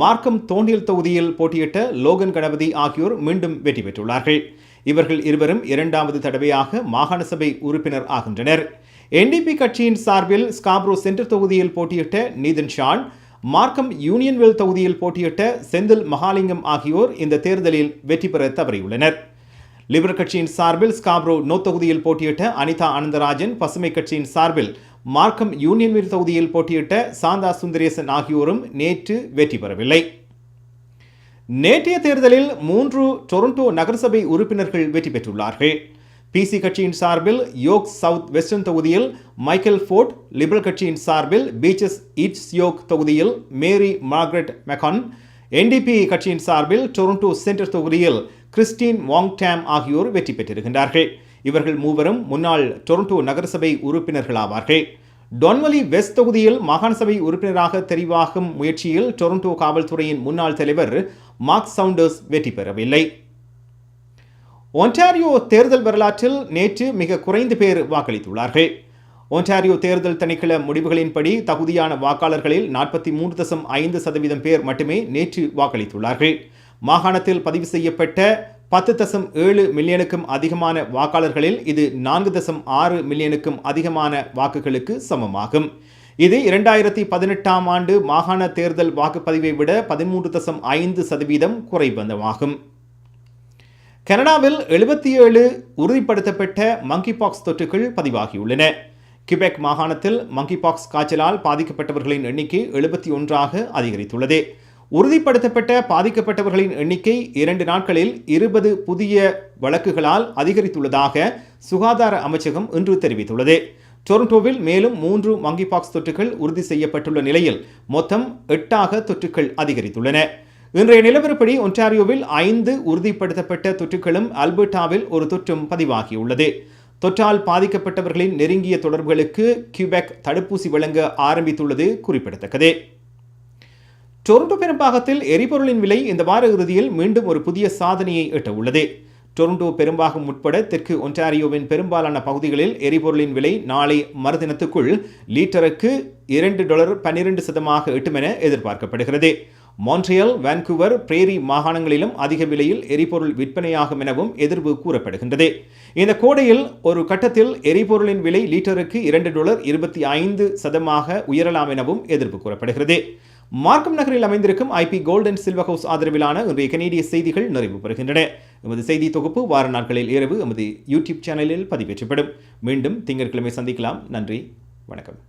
மார்க்கம் தோண்டியல் தொகுதியில் போட்டியிட்ட லோகன் கணபதி ஆகியோர் மீண்டும் வெற்றி பெற்றுள்ளார்கள். இவர்கள் இருவரும் 2வது தடவையாக மாகாண சபை உறுப்பினர் ஆகின்றனர். NDP கட்சியின் சார்பில் ஸ்காப்ரோ சென்டர் தொகுதியில் போட்டியிட்ட நீதன் ஷான், மார்க்கம் யூனியன்வெல் தொகுதியில் போட்டியிட்ட செந்தில் மகாலிங்கம் ஆகியோர் இந்த தேர்தலில் வெற்றி பெற தவறியுள்ளனர். லிபரல் கட்சியின் சார்பில் ஸ்காப்ரோ நோ தொகுதியில் போட்டியிட்ட அனிதா அனந்தராஜன், பசுமை கட்சியின் சார்பில் மார்க்கம் யூனியன்வெல் தொகுதியில் போட்டியிட்ட சாந்தா சுந்தரேசன் ஆகியோரும் நேற்று வெற்றி பெறவில்லை. நேற்றைய தேர்தலில் 3 டொரண்டோ நகரசபை உறுப்பினர்கள் வெற்றி பெற்றுள்ளார்கள். PC கட்சியின் சார்பில் யோக் சவுத் வெஸ்டர்ன் தொகுதியில் மைக்கேல் ஃபோர்ட், லிபரல் கட்சியின் சார்பில் பீச்சஸ் ஈட்ஸ் யோக் தொகுதியில் மேரி மார்கரெட் மெக்கான், NDP கட்சியின் சார்பில் டொரண்டோ சென்டர் தொகுதியில் கிறிஸ்டின் வாங் டேம் ஆகியோர் வெற்றி பெற்றிருக்கின்றார்கள். இவர்கள் மூவரும் முன்னாள் டொரண்டோ நகரசபை உறுப்பினர்களாவார்கள். டொன்வலி வெஸ்ட் தொகுதியில் மாகாண சபை உறுப்பினராக தெரிவாகும் முயற்சியில் டொரண்டோ காவல்துறையின் முன்னாள் தலைவர் மார்க் சவுண்டர்ஸ் வெற்றி பெறவில்லை. ஒன்டாரியோ தேர்தல் வரலாற்றில் நேற்று மிக குறைந்த பேர் வாக்களித்துள்ளார்கள். ஒன்டாரியோ தேர்தல் திணைக்கள முடிவுகளின்படி தகுதியான வாக்காளர்களில் 43.5% பேர் மட்டுமே நேற்று வாக்களித்துள்ளார்கள். மாகாணத்தில் பதிவு செய்யப்பட்ட 10.7 மில்லியனுக்கும் அதிகமான வாக்காளர்களில் இது 4.6 மில்லியனுக்கும் அதிகமான வாக்குகளுக்கு சமமாகும். இது 2018ஆம் ஆண்டு மாகாண தேர்தல் வாக்குப்பதிவை விட 13.5% குறைவந்தமாகும். கனடாவில் 77 உறுதிப்படுத்தப்பட்ட மங்கிபாக்ஸ் தொற்றுகள் பதிவாகியுள்ளன. கிபெக் மாகாணத்தில் மங்கிபாக்ஸ் காய்ச்சலால் பாதிக்கப்பட்டவர்களின் எண்ணிக்கை 71ஆக அதிகரித்துள்ளது. உறுதிப்படுத்தப்பட்ட பாதிக்கப்பட்டவர்களின் எண்ணிக்கை 2 நாட்களில் 20 புதிய வழக்குகளால் அதிகரித்துள்ளதாக சுகாதார அமைச்சகம் இன்று தெரிவித்துள்ளது. டொரண்டோவில் மேலும் 3 மங்கிபாக்ஸ் தொற்றுகள் உறுதி செய்யப்பட்டுள்ள நிலையில் மொத்தம் 8ஆக தொற்றுகள் அதிகரித்துள்ளன. இன்றைய நிலவரப்படி ஒன்டாரியோவில் 5 உறுதிப்படுத்தப்பட்ட தொற்றுகளும் அல்பர்டாவில் ஒரு தொற்றும் பதிவாகியுள்ளது. தொற்றால் பாதிக்கப்பட்டவர்களின் நெருங்கிய தொடர்புகளுக்கு கியூபெக் தடுப்பூசி வழங்க ஆரம்பித்துள்ளது குறிப்பிடத்தக்கது. டொரண்டோ பெரும்பாகத்தில் எரிபொருளின் விலை இந்த வார இறுதியில் மீண்டும் ஒரு புதிய சாதனையை எட்ட உள்ளது. டொரண்டோ பெரும்பாகம் உட்பட தெற்கு ஒன்டாரியோவின் பெரும்பாலான பகுதிகளில் எரிபொருளின் விலை நாளை மறுதினத்துக்குள் லீட்டருக்கு $2.12 எட்டும் என எதிர்பார்க்கப்படுகிறது. மான்ட்ரியல், வான்கூவர், பிரேரி மாகாணங்களிலும் அதிக விலையில் எரிபொருள் விற்பனையாகும் எனவும் எதிர்வு கூறப்படுகின்றது. இந்த கோடையில் ஒரு கட்டத்தில் எரிபொருளின் விலை லீட்டருக்கு $2.25 உயரலாம் எனவும் எதிர்ப்பு கூறப்படுகிறது. மார்க்கம் நகரில் அமைந்திருக்கும் IP gold and silver house ஆதரவிலான இன்றைய கனேடிய செய்திகள் நிறைவு பெறுகின்றன. எமது செய்தி தொகுப்பு வார நாட்களில் இரவு எமது யூடியூப் சேனலில் பதிவேற்றப்படும். மீண்டும் திங்கட்கிழமை சந்திக்கலாம். நன்றி, வணக்கம்.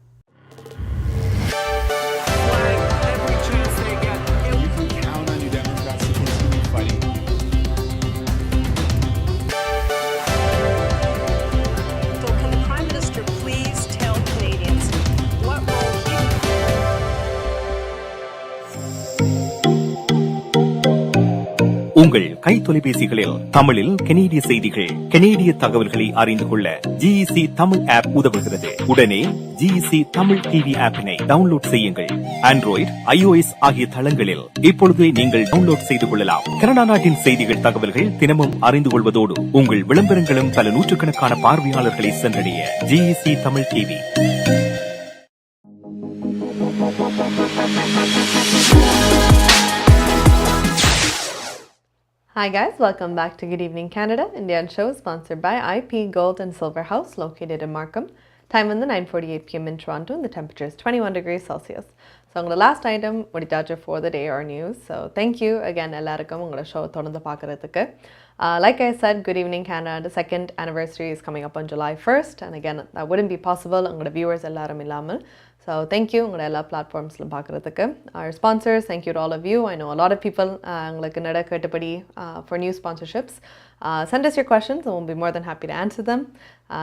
உங்கள் கை தொலைபேசிகளில் தமிழில் கனேடிய செய்திகள், கனேடிய தகவல்களை அறிந்து கொள்ள GEC தமிழ் ஆப் உதவுகிறது. உடனே GEC தமிழ் டிவி ஆப்பினை டவுன்லோட் செய்யுங்கள். ஆண்ட்ராய்டு, iOS ஆகிய தளங்களில் இப்பொழுதே நீங்கள் டவுன்லோட் செய்து கொள்ளலாம். கனடா நாட்டின் செய்திகள், தகவல்கள் தினமும் அறிந்து கொள்வதோடு உங்கள் விளம்பரங்களும் பல நூற்றுக்கணக்கான பார்வையாளர்களை சென்றடைய GEC Tamil TV. Hi guys, welcome back to Good Evening Canada, Indian show sponsored by IP Gold and Silver House located in Markham. Time on the 9:48 p.m. in Toronto and the temperature is 21 degrees Celsius. So the last item முடித்தாச்சு for the day or news. So thank you again எல்லாருக்கும் உங்களோட ஷோ தொடர்ந்து பார்க்கறதுக்கு. Like I said, Good Evening Canada, the second anniversary is coming up on July 1st and again that wouldn't be possible உங்களோட viewers எல்லாரும் இல்லாமல். So thank you உங்களோட எல்லா பிளாட்ஃபார்ம்ஸில் பார்க்குறதுக்கு. Our sponsors, thank you to all of you. I know a lot of people உங்களுக்கு நட கேட்டபடி for new sponsorships. Send us your questions and we'll be more than happy to answer them.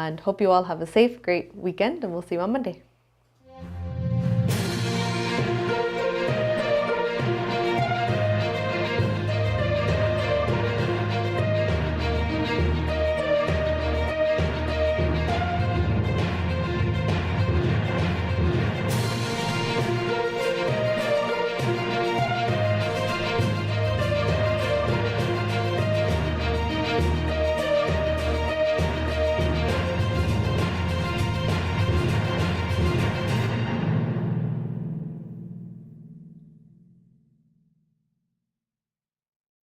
And hope you all have a safe, great weekend and we'll see you on Monday.